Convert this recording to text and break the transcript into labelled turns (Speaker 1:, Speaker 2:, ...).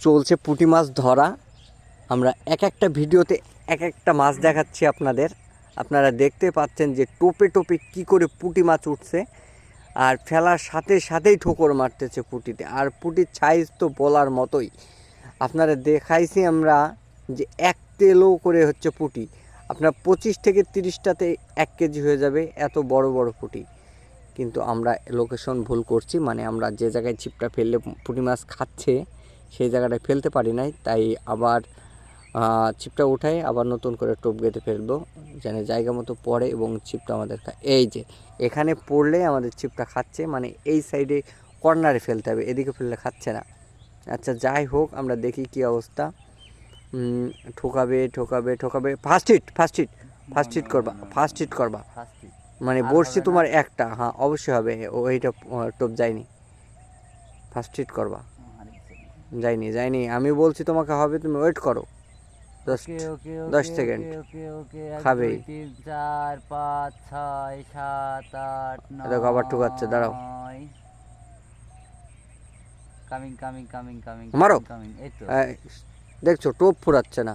Speaker 1: চলছে পুঁটি মাছ ধরা। আমরা এক একটা ভিডিওতে এক একটা মাছ দেখাচ্ছি আপনাদের। আপনারা দেখতে পাচ্ছেন যে টোপে টোপে কী করে পুঁটি মাছ উঠছে, আর ফেলার সাথে সাথেই ঠোকর মারতেছে পুঁটিতে। আর পুঁটির সাইজ তো বলার মতোই। আপনারা দেখাইছি আমরা যে 1 কিলো করে হচ্ছে পুঁটি, আপনার 25 থেকে 30টাতে 1 কেজি হয়ে যাবে, এত বড় বড় পুঁটি। কিন্তু আমরা লোকেশন ভুল করছি, মানে আমরা যে জায়গায় ছিপটা ফেললে পুঁটি মাছ খাচ্ছে সেই জায়গাটায় ফেলতে পারি নাই, তাই আবার ছিপটা উঠাই আবার নতুন করে টোপ গেঁথে ফেলবো যেন জায়গা মতো পড়ে এবং ছিপটা আমাদের এই যে এখানে পড়লে আমাদের ছিপটা খাচ্ছে, মানে এই সাইডে কর্নারে ফেলতে হবে, এদিকে ফেললে খাচ্ছে না। আচ্ছা যাই হোক, আমরা দেখি কি অবস্থা। ঠোকাবে ঠোকাবে ঠোকাবে, ফার্স্ট হিট করবা, ফার্স্ট হিট করবা, মানে বড়শি তোমার একটা, হ্যাঁ অবশ্যই হবে। ওইটা টোপ যায়নি, ফার্স্ট হিট করবা। যায়নি, আমি বলছি তোমাকে হবে, তুমি ওয়েট করো 10 সেকেন্ড। খাবে
Speaker 2: 3 4 5 6 7 8 9
Speaker 1: দেখো আবার ঠুকাচ্ছে, দাঁড়াও।
Speaker 2: কামিং
Speaker 1: মারো।
Speaker 2: এই তো
Speaker 1: দেখছো টোপ ফুরাচ্ছে না।